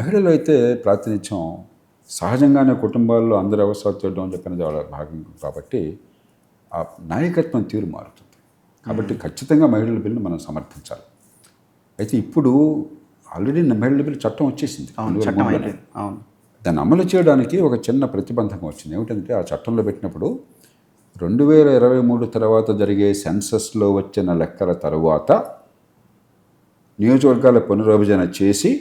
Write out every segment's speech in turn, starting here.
మహిళలు అయితే ప్రాతినిధ్యం సహజంగానే కుటుంబాల్లో అందరి అవసరాలు తీయడం అని చెప్పినది వాళ్ళ భాగం కాబట్టి ఆ నాయకత్వం తీరు మారుతుంది. కాబట్టి ఖచ్చితంగా మహిళల బిల్లును మనం సమర్థించాలి. అయితే ఇప్పుడు ఆల్రెడీ మహిళల బిల్లు చట్టం వచ్చేసింది. దాన్ని అమలు చేయడానికి ఒక చిన్న ప్రతిబంధకం వచ్చింది. ఏమిటంటే ఆ చట్టంలో పెట్టినప్పుడు 2023 తర్వాత జరిగే సెన్సస్లో వచ్చిన లెక్కల తరువాత నియోజకవర్గాల పునర్విభజన చేసి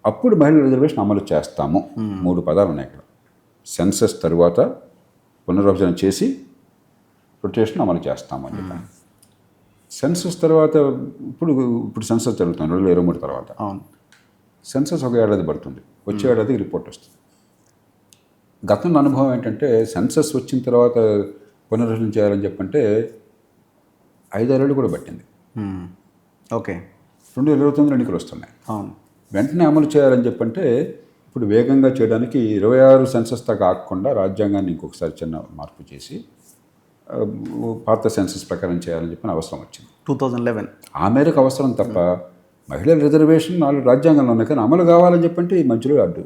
అప్పుడు మహిళల రిజర్వేషన్ అమలు చేస్తాము. 3 పదాలు ఉన్నాయి ఇక్కడ. సెన్సస్ తరువాత పునర్విభజన చేసి రొటేషన్ అమలు చేస్తాము అని చెప్పాను. సెన్సస్ తర్వాత ఇప్పుడు సెన్సస్ జరుగుతుంది 2023 తర్వాత. సెన్సస్ ఒక ఏడాది పడుతుంది, వచ్చే ఏడాదికి రిపోర్ట్ వస్తుంది. గతంలో అనుభవం ఏంటంటే సెన్సస్ వచ్చిన తర్వాత పునర్విభజన చేయాలని చెప్పంటే 5-6 ఏళ్ళు కూడా పట్టింది. ఓకే, 2029 ఎన్నికలు వస్తున్నాయి. వెంటనే అమలు చేయాలని చెప్పంటే ఇప్పుడు వేగంగా చేయడానికి 26 సెన్సస్ దాకా ఆగకుండా రాజ్యాంగాన్ని ఇంకొకసారి చిన్న మార్పు చేసి పాత సెన్సస్ ప్రకారం చేయాలని చెప్పిన అవసరం వచ్చింది 2011. ఆ మేరకు అవసరం తప్ప మహిళల రిజర్వేషన్ వాళ్ళు రాజ్యాంగంలో ఉన్నాయి, కానీ అమలు కావాలని చెప్పంటే ఈ మధ్యలో అడ్డు.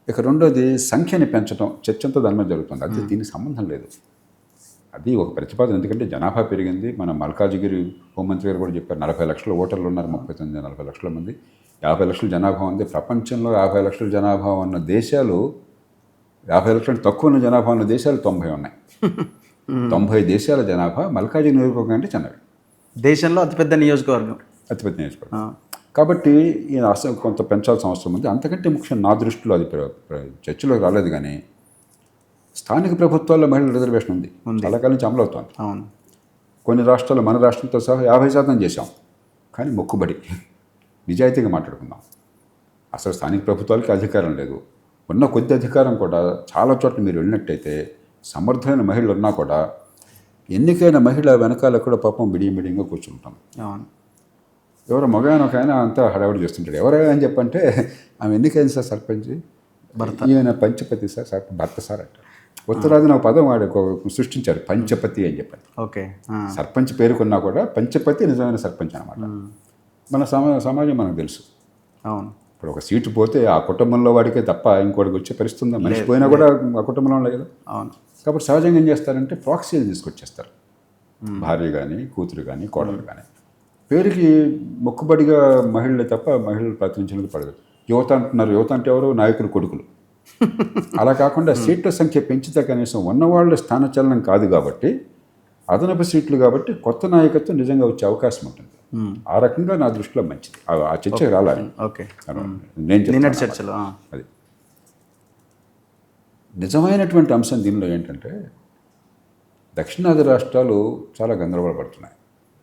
ఇక రెండోది సంఖ్యని పెంచడం, చర్చ అంతా దాని మీద జరుగుతుంది. అది దీనికి సంబంధం లేదు, అది ఒక ప్రతిపాదన. ఎందుకంటే జనాభా పెరిగింది. మన మల్కాజిగిరి హోంమంత్రి గారు కూడా చెప్పారు 40 లక్షల ఓటర్లు ఉన్నారు, 39-40 లక్షల మంది, 50 లక్షల జనాభా ఉంది. ప్రపంచంలో 50 లక్షల జనాభా ఉన్న దేశాలు, 50 లక్షల తక్కువ ఉన్న జనాభా ఉన్న దేశాలు 90 ఉన్నాయి. 90 దేశాల జనాభా మల్కాజిగిరి నియోజకవర్గం అంటే చిన్నవి. దేశంలో అతిపెద్ద నియోజకవర్గం. కాబట్టి అసలు కొంత పెంచాల్సిన అవసరం ఉంది. అంతకంటే ముఖ్యం నా దృష్టిలో అది చర్చలోకి రాలేదు, కానీ స్థానిక ప్రభుత్వాల్లో మహిళల రిజర్వేషన్ ఉంది, చాలా కాలం నుంచి అమలు అవుతుంది. కొన్ని రాష్ట్రాలు, మన రాష్ట్రంతో సహా 50% చేశాం. కానీ మొక్కుబడి, నిజాయితీగా మాట్లాడుకుందాం, అసలు స్థానిక ప్రభుత్వాలకి అధికారం లేదు. ఉన్న కొద్ది అధికారం కూడా చాలా చోట్ల మీరు వెళ్ళినట్టయితే సమర్థమైన మహిళలు ఉన్నా కూడా ఎన్నికైన మహిళ వెనకాల కూడా పాపం బిడియంగా కూర్చుంటాం. ఎవరో మగాయన ఒక ఆయన అంతా హడావిడి చేస్తుంటాడు. ఎవరైనా అని చెప్పంటే ఆమె ఎన్నికైంది సార్ సర్పంచ్, ఈయన పంచపతి సార్ భర్త సార్ అంటారు. ఉత్తరాదిన ఒక పదం వాడు సృష్టించారు, పంచపతి అని చెప్పని. ఓకే, సర్పంచ్ పేరుకున్నా కూడా పంచపతి నిజమైన సర్పంచ్ అనమాట. మన సమాజం మనకు తెలుసు. అవును, ఇప్పుడు ఒక సీటు పోతే ఆ కుటుంబంలో వాడికే తప్ప ఇంకోటికి వచ్చే పరిస్థితి మనిషి పోయినా కూడా ఆ కుటుంబంలో ఉండే కదా. అవును. కాబట్టి సహజంగా ఏం చేస్తారంటే ప్రాక్సీలు తీసుకొచ్చేస్తారు, భార్య కానీ కూతురు కానీ కోడలు కానీ. పేరుకి మొక్కుబడిగా మహిళలే తప్ప మహిళలు ప్రాతినిధ్యం పడదు. యువత అంటున్నారు, యువత అంటే ఎవరు? నాయకులు కొడుకులు. అలా కాకుండా సీట్ల సంఖ్య పెంచితే కనీసం ఉన్నవాళ్ళ స్థానచలనం కాదు కాబట్టి, అదనపు సీట్లు కాబట్టి కొత్త నాయకత్వం నిజంగా వచ్చే అవకాశం ఉంటుంది. ఆ రకంగా నా దృష్టిలో మంచిది. ఆ చర్చ రావాలి. నేను చర్చలో అది నిజమైనటువంటి అంశం. దీనిలో ఏంటంటే దక్షిణాది రాష్ట్రాలు చాలా గందరగోళపడుతున్నాయి.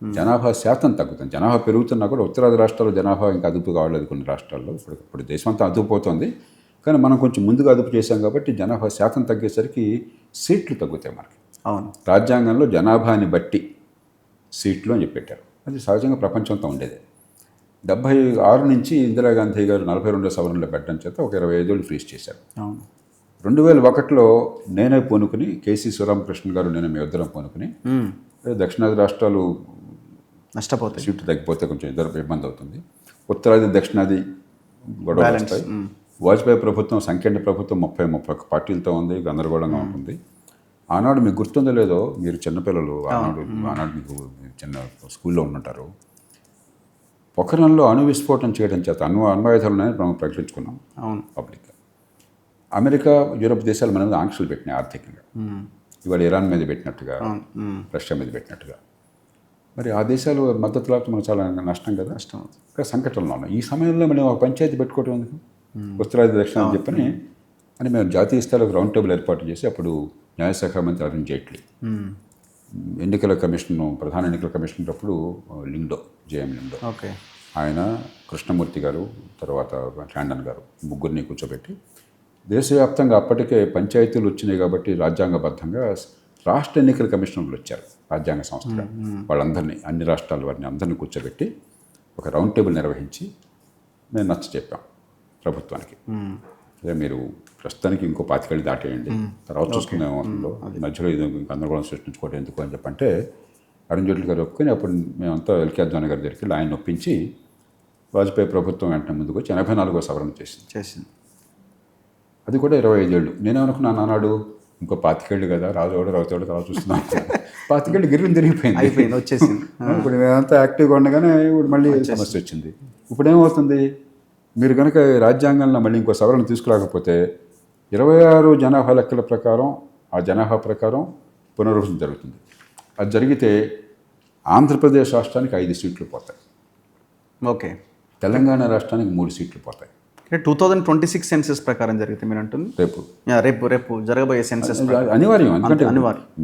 జనాభా శాతం తగ్గుతుంది. జనాభా పెరుగుతున్నా కూడా ఉత్తరాది రాష్ట్రాల్లో జనాభా ఇంకా అదుపు కావలేదు. కొన్ని రాష్ట్రాల్లో ఇప్పుడు దేశమంతా అదుపు పోతుంది, కానీ మనం కొంచెం ముందుగా అదుపు చేశాం కాబట్టి జనాభా శాతం తగ్గేసరికి సీట్లు తగ్గుతాయి మనకి. అవును, రాజ్యాంగంలో జనాభాని బట్టి సీట్లు అని చెప్పి పెట్టారు. అది సహజంగా ప్రపంచంతో ఉండేది. 76 నుంచి ఇందిరాగాంధీ గారు 42వ సవరణలో పెట్టడం చేత ఒక 25 ఏళ్ళు ఫ్రీజ్ చేశారు. 2001లో నేనే పూనుకుని, కేసీ శివరామకృష్ణ గారు నేను మీ ఇద్దరం పూనుకుని, దక్షిణాది రాష్ట్రాలు నష్టపోతాయి, సీట్లు తగ్గిపోతే కొంచెం ఇద్దరు ఇబ్బంది అవుతుంది, ఉత్తరాది దక్షిణాది గొడవ వస్తాయి. వాజ్పేయి ప్రభుత్వం సంకీర్ణ ప్రభుత్వం 30-31 పార్టీలతో ఉంది, గందరగోళంగా ఉంటుంది. ఆనాడు మీకు గుర్తుందో లేదో, మీరు చిన్నపిల్లలు, ఆనాడు మీకు చిన్న స్కూల్లో ఉంటుంటారు. పొఖరాన్లో అణు విస్ఫోటనం చేయడం చేత అణ్వాయుధాలను మనం ప్రకటించుకున్నాం పబ్లిక్గా. అమెరికా, యూరోప్ దేశాలు మన మీద ఆంక్షలు పెట్టినాయి ఆర్థికంగా. ఇవాళ ఇరాన్ మీద పెట్టినట్టుగా, రష్యా మీద పెట్టినట్టుగా. మరి ఆ దేశాలు మద్దతు లేకపోతే మనకు చాలా నష్టం కదా. ఇంకా సంకటంలో ఉన్నాం. ఈ సమయంలో మనం ఒక పంచాయతీ పెట్టుకోవటం ఎందుకు? ఉత్తరాది దక్షిణాది చెప్పని అని మేము జాతీయ స్థాయిలో రౌండ్ టేబుల్ ఏర్పాటు చేసి, అప్పుడు న్యాయశాఖ మంత్రి అరుణ్ జైట్లీ, ఎన్నికల కమిషన్, ప్రధాన ఎన్నికల కమిషనర్ అప్పుడు జేఎం లిండో, ఆయన, కృష్ణమూర్తి గారు, తర్వాత టాండన్ గారు, ముగ్గురిని కూర్చోబెట్టి దేశవ్యాప్తంగా అప్పటికే పంచాయతీలు వచ్చినాయి కాబట్టి రాజ్యాంగబద్ధంగా రాష్ట్ర ఎన్నికల కమిషనర్లు వచ్చారు రాజ్యాంగ సంస్థగా. వాళ్ళందరినీ, అన్ని రాష్ట్రాల వారిని అందరినీ కూర్చోబెట్టి ఒక రౌండ్ టేబుల్ నిర్వహించి మేము నచ్చ చెప్పాం ప్రభుత్వానికి. అదే మీరు ప్రస్తుతానికి ఇంకో 25 ఏళ్ళు దాటేయండి, తర్వాత చూసుకునే మధ్యలో ఇది గందరగోళం సృష్టించుకోవడం ఎందుకు అని చెప్పంటే అరుణ్ జైట్లీ గారు ఒప్పుకొని, అప్పుడు మేమంతా ఎల్కే అద్వానీ గారి దగ్గరికి ఆయన ఒప్పించి వాజ్పేయి ప్రభుత్వం వెంటనే ముందుకు వచ్చి 84వ సవరణ చేసింది. చేసింది. అది కూడా 25 ఏళ్ళు. నేనేమనుకున్నాను ఆనాడు ఇంకో 25 ఏళ్ళు కదా, రాజోడు తర్వాత చూస్తున్నాను. 25 ఏళ్ళు గిర్రం తిరిగిపోయింది, అయిపోయింది, వచ్చేసింది. ఇప్పుడు మేమంతా యాక్టివ్గా ఉండగానే ఇప్పుడు మళ్ళీ సమస్య వచ్చింది. ఇప్పుడు ఏమవుతుంది, మీరు కనుక రాజ్యాంగంలో మళ్ళీ ఇంకో సవరణ తీసుకురాకపోతే 26 జనాభా లెక్కల ప్రకారం ఆ జనాభా ప్రకారం పునర్విభజన జరుగుతుంది. అది జరిగితే ఆంధ్రప్రదేశ్ రాష్ట్రానికి 5 సీట్లు పోతాయి, ఓకే. తెలంగాణ రాష్ట్రానికి 3 సీట్లు పోతాయి. 2026 సెన్సెస్ ప్రకారం జరిగితే మీరు అంటుంది రేపు రేపు జరగబోయే సెన్సెస్ అనివార్యం. ఎందుకంటే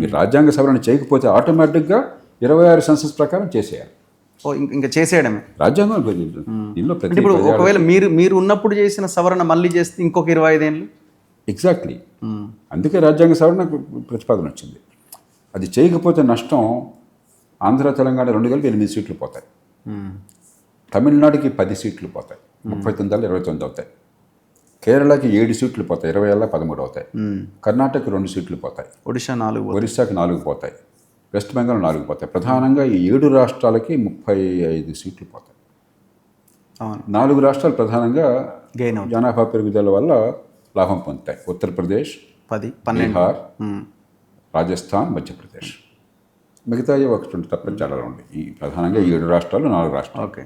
మీరు రాజ్యాంగ సవరణ చేయకపోతే ఆటోమేటిక్గా 26 సెన్సెస్ ప్రకారం చేసేయాలి. ఇంకా చేసేయడమే రాజ్యాంగం. దీనిలో ప్రతి ఇప్పుడు ఒకవేళ మీరు ఉన్నప్పుడు చేసిన సవరణ మళ్ళీ చేస్తే ఇంకొక 25 ఏళ్ళు. ఎగ్జాక్ట్లీ, అందుకే రాజ్యాంగ సవరణ ప్రతిపాదన వచ్చింది. అది చేయకపోతే నష్టం ఆంధ్ర తెలంగాణ 2 కలిపి 8 సీట్లు పోతాయి, తమిళనాడుకి 10 సీట్లు పోతాయి, 39 29 అవుతాయి, కేరళకి 7 సీట్లు పోతాయి, 20 13 అవుతాయి, కర్ణాటకకి 2 సీట్లు పోతాయి, ఒడిశా 4, ఒరిస్సాకి 4 పోతాయి, వెస్ట్ బెంగాల్ 4 పోతాయి. ప్రధానంగా ఈ 7 రాష్ట్రాలకి 35 సీట్లు పోతాయి. 4 రాష్ట్రాలు ప్రధానంగా గెయిన్ జనాభా పెరుగుదల వల్ల లాభం పొందుతాయి. ఉత్తరప్రదేశ్, 10, 12, బీహార్, రాజస్థాన్, మధ్యప్రదేశ్. మిగతా ఒకటి తప్ప చాలా ఉంది. ఈ ప్రధానంగా 7 రాష్ట్రాలు, 4 రాష్ట్రాలు. ఓకే.